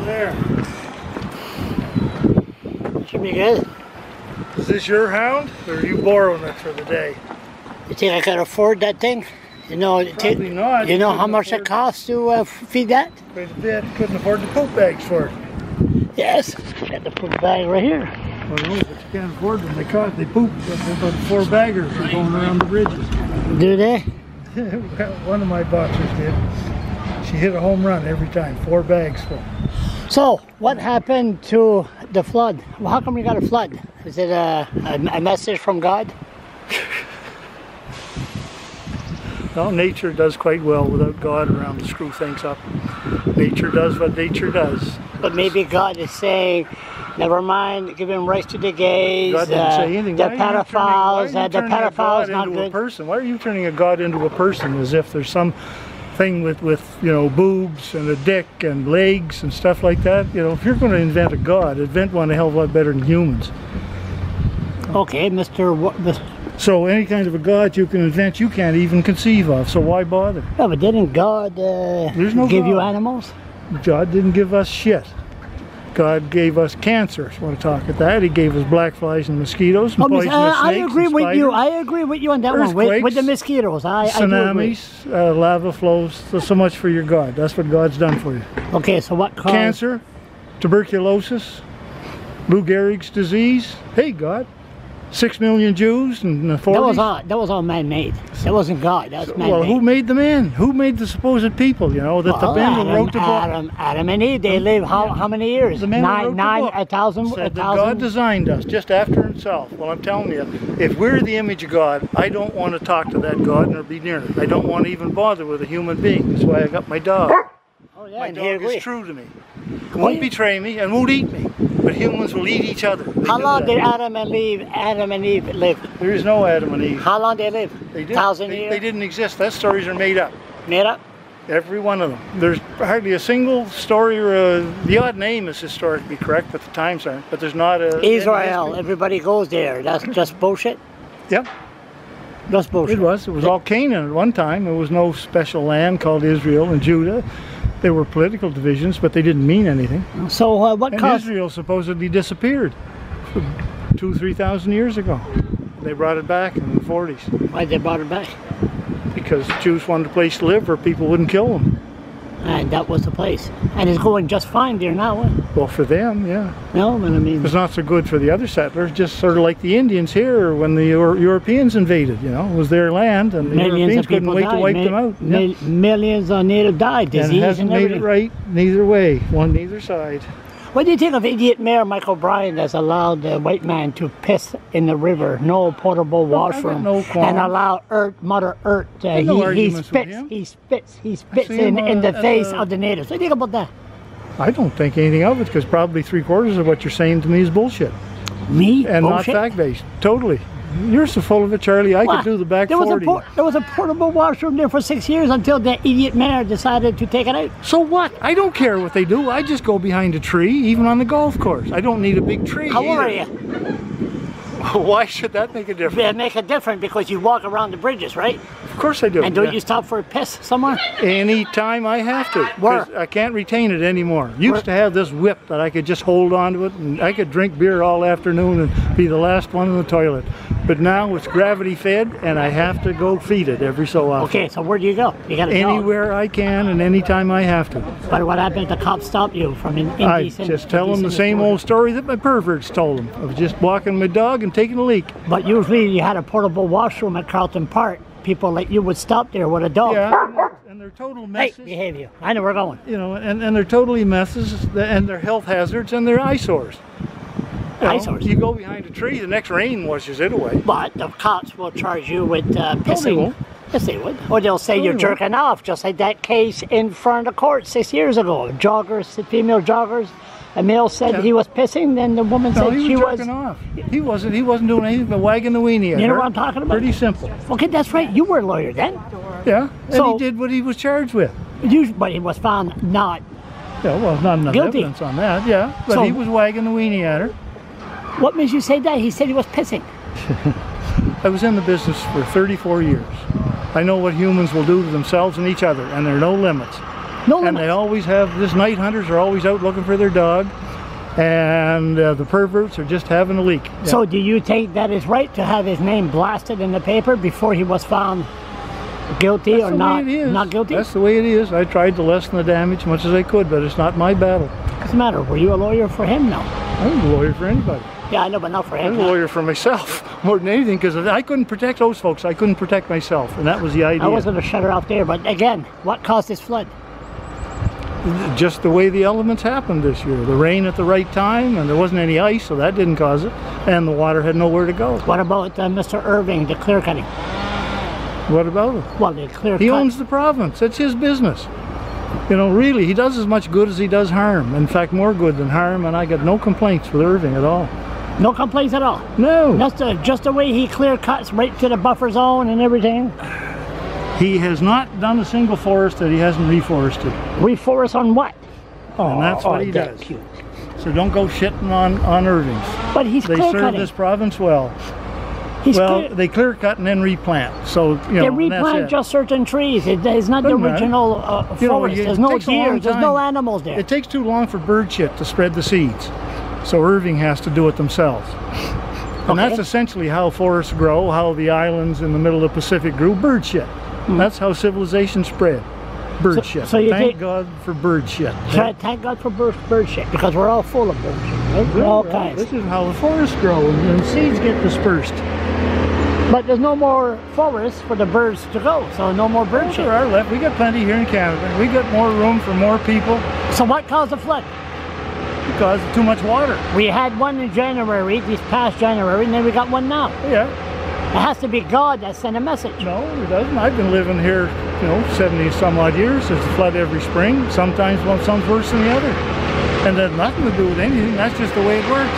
There. Should be good. Is this your hound, or are you borrowing it for the day? You think I could afford that thing? You know, Probably not. You know how much it costs to feed that? Quite a bit. Couldn't afford the poop bags for it. Yes. Got the poop bag right here. Well, no, but you can't afford them. They poop. About 4 baggers are going around the bridges. Do they? One of my boxers did. She hit a home run every time. 4 bags full. So, what happened to the flood? Well, how come we got a flood? Is it a message from God? Well, nature does quite well without God around to screw things up. Nature does what nature does. But maybe God is saying, never mind, giving rights to the gays, God didn't say anything. the pedophiles, the pedophiles not into a good. person? Why are you turning a God into a person as if there's some thing with you know, boobs and a dick and legs and stuff like that? You know, if you're going to invent a God, invent one a hell of a lot better than humans. Okay, Mr. So any kind of a God you can invent, you can't even conceive of. So why bother? Yeah, but didn't God There's no give you God. animals? God didn't give us shit. God gave us cancer, if you want to talk at that. He gave us black flies and mosquitoes and poisonous I snakes agree and with you. spiders. I agree with you on that one. With the mosquitoes, I do agree. Tsunamis, lava flows. So much for your God. That's what God's done for you. Okay, so what caused... Cancer, tuberculosis, Lou Gehrig's disease. Hey, God. 6 million Jews in the 40s. That was all man-made. That wasn't God. That was man-made. Well, who made the man? Who made the supposed people? You know, that the man who wrote the book. Adam and Eve. They lived how many years? The man who wrote the book 1,000. said that God designed us just after himself. Well, I'm telling you, if we're the image of God, I don't want to talk to that God nor be near it. I don't want to even bother with a human being. That's why I got my dog. Oh, yeah, my dog is true to me. He won't betray me and won't eat me. But humans will eat each other. How long did Adam and Eve live? There is no Adam and Eve. How long did they live? They did. 1,000 years? They didn't exist. Those stories are made up. Made up? Every one of them. There's hardly a single story or the odd name is historically correct, but the times aren't. But there's not a... Israel, everybody goes there. That's just bullshit? Yep. That's bullshit. It was. It was all Canaan at one time. There was no special land called Israel and Judah. There were political divisions, but they didn't mean anything. So what caused... Israel supposedly disappeared 2,000-3,000 years ago. They brought it back in the 40s. Why they brought it back? Because Jews wanted a place to live where people wouldn't kill them. And that was the place. And it's going just fine there now. Well, for them, yeah. No, but I mean... It's not so good for the other settlers, just sort of like the Indians here when the Europeans invaded, you know. It was their land and the Europeans couldn't wait to wipe them out. Millions of native died, disease and it hasn't made it right neither way, neither side. What do you think of idiot Mayor Mike O'Brien that's allowed the white man to piss in the river, no potable washroom, and allow Mother Earth, he spits in the face of the natives? What do you think about that? I don't think anything of it, because probably 3/4 of what you're saying to me is bullshit. Me? And bullshit? Not fact-based. Totally. You're so full of it, Charlie. I could do the back 40. There was a portable washroom there for 6 years until the idiot mayor decided to take it out. So what? I don't care what they do. I just go behind a tree, even on the golf course. I don't need a big tree. How old are you? Why should that make a difference? It make a difference because you walk around the bridges, right? Of course I do. And don't you stop for a piss somewhere? Anytime I have to. Where? I can't retain it anymore. Used to have this whip that I could just hold on to it, and I could drink beer all afternoon and be the last one in the toilet. But now it's gravity fed, and I have to go feed it every so often. Okay, so where do you go? You got to anywhere I can and anytime I have to. But what happened if the cops stop you from indecent? I just tell them the same old story that my perverts told them. I was just walking my dog and taking a leak. But usually you had a portable washroom at Carlton Park. People like you would stop there with a dog. Yeah, and they're total messes. Hey, behave you. I know where we're going. You know, and they're totally messes, and they're health hazards, and they're eyesores. Eyesores. You go behind a tree, the next rain washes it away. But the cops will charge you with pissing. No, they won't. Yes, they would. Or they'll say you're jerking off, just like that case in front of the court 6 years ago. Joggers, female joggers. A male said he was pissing, then the woman said he she was was jerking off. He wasn't doing anything but wagging the weenie at her. You know what I'm talking about? Pretty simple. Okay, that's right. You were a lawyer then. Yeah, and so, he did what he was charged with. But he was found not Yeah, well, not enough guilty. evidence on that, yeah. But so, he was wagging the weenie at her. What makes you say that? He said he was pissing. I was in the business for 34 years. I know what humans will do to themselves and each other, and there are no limits. No limits. And they always have, this night hunters are always out looking for their dog, and the perverts are just having a leak. Yeah. So do you think that is right to have his name blasted in the paper before he was found guilty or not guilty? That's the way it is. I tried to lessen the damage as much as I could, but it's not my battle. What's the matter? Were you a lawyer for him now? I'm a lawyer for anybody. Yeah, I know, but not for him. I'm a lawyer for myself more than anything, because I couldn't protect those folks. I couldn't protect myself, and that was the idea. I was going to shut her off there, but again, what caused this flood? Just the way the elements happened this year. The rain at the right time, and there wasn't any ice, so that didn't cause it. And the water had nowhere to go. What about Mr. Irving, the clear cutting? What about him? Well, the clear He owns the province. It's his business. You know, really, he does as much good as he does harm. In fact, more good than harm, and I got no complaints with Irving at all. No complaints at all? No. That's just the way he clear cuts right to the buffer zone and everything? He has not done a single forest that he hasn't reforested. Reforest on what? And that's what he does. Cute. So don't go shitting on Irving's. But he's They clear serve cutting. this province well. They clear cut and then replant. So, you know, they replant just certain trees. It's not the original forest. There's no deer, there's no animals there. It takes too long for bird shit to spread the seeds. So Irving has to do it themselves. And that's essentially how forests grow, how the islands in the middle of the Pacific grew, bird shit. That's how civilization spread. Bird shit. So thank God for bird shit. Thank God for bird shit, because we're all full of bird shit, right? We're all kinds. This is how the forests grow, and seeds get dispersed. But there's no more forests for the birds to go, so no more bird shit. There are left. We got plenty here in Canada. We got more room for more people. So what caused the flood? Because of too much water. We had one in January, this past January, and then we got one now. Yeah. It has to be God that sent a message. No, it doesn't. I've been living here, you know, 70 some odd years. There's a flood every spring. Sometimes some's worse than the other. And that has nothing to do with anything. That's just the way it works.